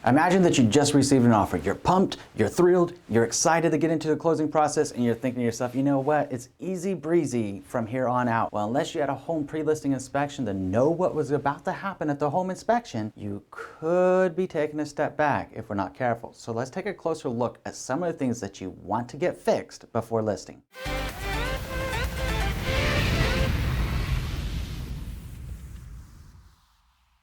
Imagine that you just received an offer. You're pumped, you're thrilled, you're excited to get into the closing process, and you're thinking to yourself, you know what, it's easy breezy from here on out. Well, unless you had a home pre-listing inspection to know what was about to happen at the home inspection, you could be taking a step back if we're not careful. So let's take a closer look at some of the things that you want to get fixed before listing.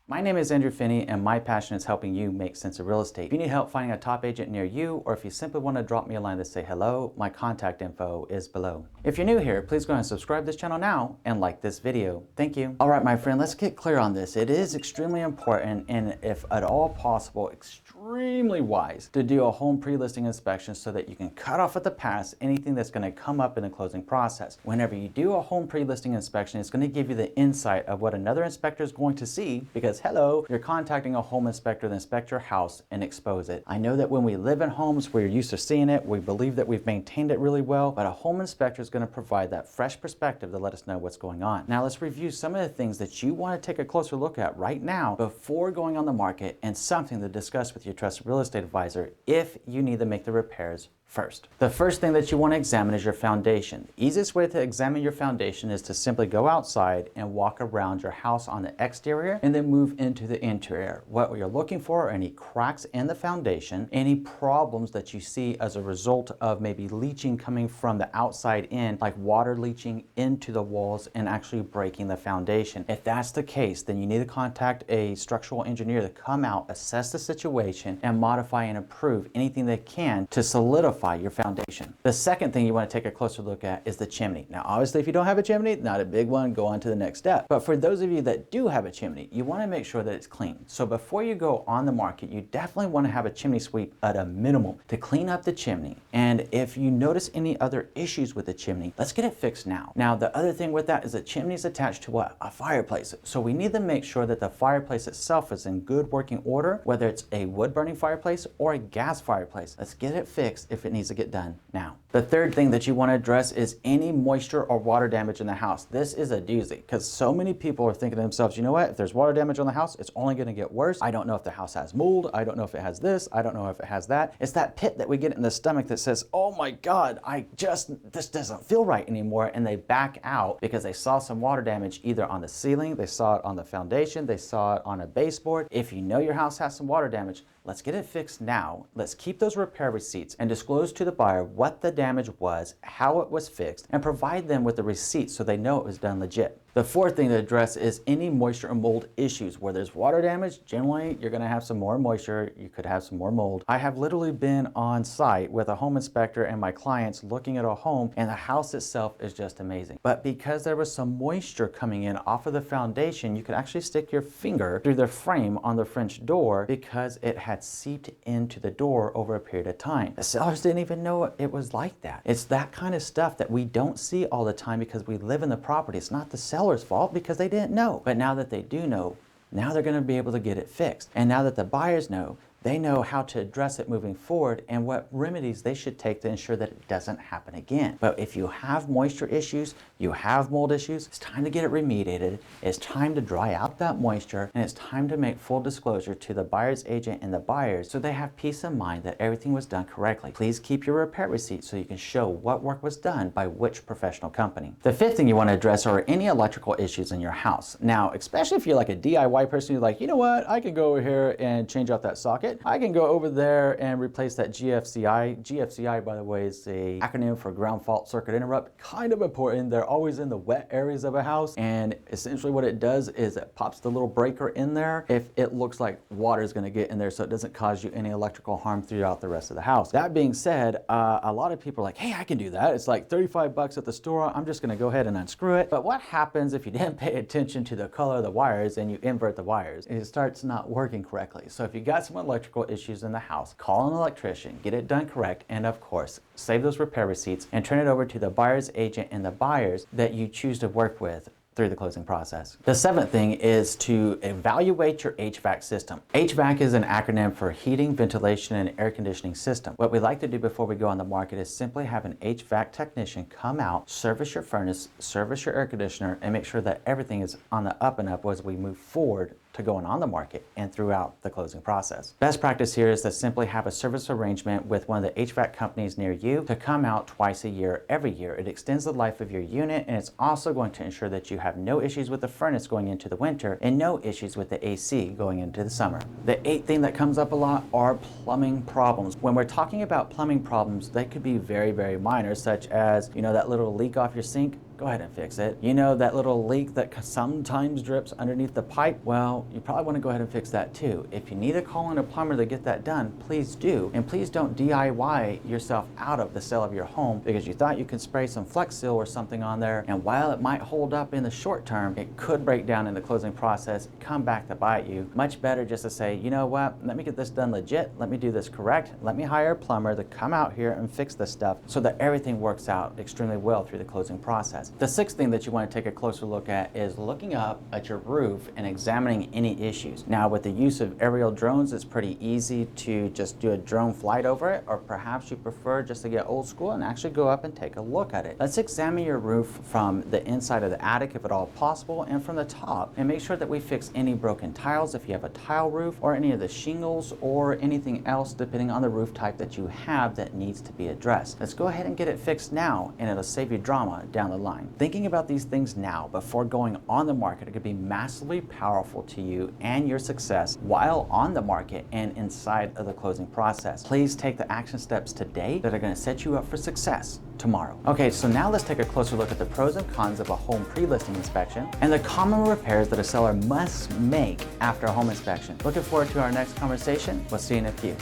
My name is Andrew Finney, and my passion is helping you make sense of real estate. If you need help finding a top agent near you, or if you simply want to drop me a line to say hello, my contact info is below. If you're new here, please go ahead and subscribe to this channel now and like this video. Thank you. All right, my friend, let's get clear on this. It is extremely important, and if at all possible, extremely wise to do a home pre-listing inspection so that you can cut off at the pass anything that's going to come up in the closing process. Whenever you do a home pre-listing inspection, it's going to give you the insight of what another inspector is going to see, because hello, you're contacting a home inspector to inspect your house and expose it. I know that when we live in homes, we're used to seeing it, we believe that we've maintained it really well, but a home inspector is going to provide that fresh perspective to let us know what's going on. Now let's review some of the things that you want to take a closer look at right now before going on the market, and something to discuss with your trusted real estate advisor if you need to make the repairs first. The first thing that you want to examine is your foundation. The easiest way to examine your foundation is to simply go outside and walk around your house on the exterior and then move into the interior. What you're looking for are any cracks in the foundation, any problems that you see as a result of maybe leaching coming from the outside in, like water leaching into the walls and actually breaking the foundation. If that's the case, then you need to contact a structural engineer to come out, assess the situation, and modify and improve anything they can to solidify your foundation. The second thing you want to take a closer look at is the chimney. Now, obviously, if you don't have a chimney, not a big one, go on to the next step. But for those of you that do have a chimney, you want to make sure that it's clean. So before you go on the market, you definitely want to have a chimney sweep at a minimum to clean up the chimney. And if you notice any other issues with the chimney, let's get it fixed now. Now, the other thing with that is the chimney is attached to what? A fireplace. So we need to make sure that the fireplace itself is in good working order, whether it's a wood burning fireplace or a gas fireplace. Let's get it fixed if it needs to get done now. The third thing that you want to address is any moisture or water damage in the house. This is a doozy, because so many people are thinking to themselves, you know what, if there's water damage on the house, it's only going to get worse. I don't know if the house has mold. I don't know if it has this. I don't know if it has that. It's that pit that we get in the stomach that says, oh my God, this doesn't feel right anymore. And they back out because they saw some water damage either on the ceiling, they saw it on the foundation, they saw it on a baseboard. If you know your house has some water damage, let's get it fixed now. Let's keep those repair receipts and disclose to the buyer what the damage was, how it was fixed, and provide them with the receipt so they know it was done legit. The fourth thing to address is any moisture or mold issues. Where there's water damage, generally you're going to have some more moisture, you could have some more mold. I have literally been on site with a home inspector and my clients looking at a home, and the house itself is just amazing. But because there was some moisture coming in off of the foundation, you could actually stick your finger through the frame on the French door because it had seeped into the door over a period of time. The sellers didn't even know it was like that. It's that kind of stuff that we don't see all the time because we live in the property. It's not the seller's fault because they didn't know. But now that they do know, now they're going to be able to get it fixed. And now that the buyers know, they know how to address it moving forward and what remedies they should take to ensure that it doesn't happen again. But if you have moisture issues, you have mold issues, it's time to get it remediated. It's time to dry out that moisture, and it's time to make full disclosure to the buyer's agent and the buyers so they have peace of mind that everything was done correctly. Please keep your repair receipt so you can show what work was done by which professional company. The fifth thing you want to address are any electrical issues in your house. Now, especially if you're like a DIY person, you're like, you know what, I can go over here and change out that socket. I can go over there and replace that GFCI. GFCI, by the way, is a acronym for ground fault circuit interrupt. Kind of important. They're always in the wet areas of a house, and essentially what it does is it pops the little breaker in there if it looks like water is going to get in there, so it doesn't cause you any electrical harm throughout the rest of the house. That being said, a lot of people are like, hey, I can do that. It's like 35 bucks at the store. I'm just going to go ahead and unscrew it. But what happens if you didn't pay attention to the color of the wires and you invert the wires? It starts not working correctly. So if you got some electrical issues in the house, call an electrician, get it done correct, and of course, save those repair receipts and turn it over to the buyer's agent and the buyers that you choose to work with through the closing process. The seventh thing is to evaluate your HVAC system. HVAC is an acronym for heating, ventilation, and air conditioning system. What we like to do before we go on the market is simply have an HVAC technician come out, service your furnace, service your air conditioner, and make sure that everything is on the up and up as we move forward to going on the market and throughout the closing process. Best practice here is to simply have a service arrangement with one of the HVAC companies near you to come out twice a year, every year. It extends the life of your unit, and it's also going to ensure that you have no issues with the furnace going into the winter and no issues with the AC going into the summer. The eighth thing that comes up a lot are plumbing problems. When we're talking about plumbing problems, they could be very, very minor, such as, that little leak off your sink. Go ahead and fix it. That little leak that sometimes drips underneath the pipe? Well, you probably want to go ahead and fix that too. If you need to call in a plumber to get that done, please do. And please don't DIY yourself out of the sale of your home because you thought you could spray some Flex Seal or something on there, and while it might hold up in the short term, it could break down in the closing process, come back to bite you. Much better just to say, you know what, let me get this done legit, let me do this correct, let me hire a plumber to come out here and fix this stuff so that everything works out extremely well through the closing process. The sixth thing that you want to take a closer look at is looking up at your roof and examining any issues. Now, with the use of aerial drones, it's pretty easy to just do a drone flight over it, or perhaps you prefer just to get old school and actually go up and take a look at it. Let's examine your roof from the inside of the attic, if at all possible, and from the top, and make sure that we fix any broken tiles if you have a tile roof, or any of the shingles, or anything else depending on the roof type that you have that needs to be addressed. Let's go ahead and get it fixed now, and it'll save you drama down the line. Thinking about these things now before going on the market could be massively powerful to you and your success while on the market and inside of the closing process. Please take the action steps today that are going to set you up for success tomorrow. Okay, so now let's take a closer look at the pros and cons of a home pre-listing inspection and the common repairs that a seller must make after a home inspection. Looking forward to our next conversation. We'll see you in a few.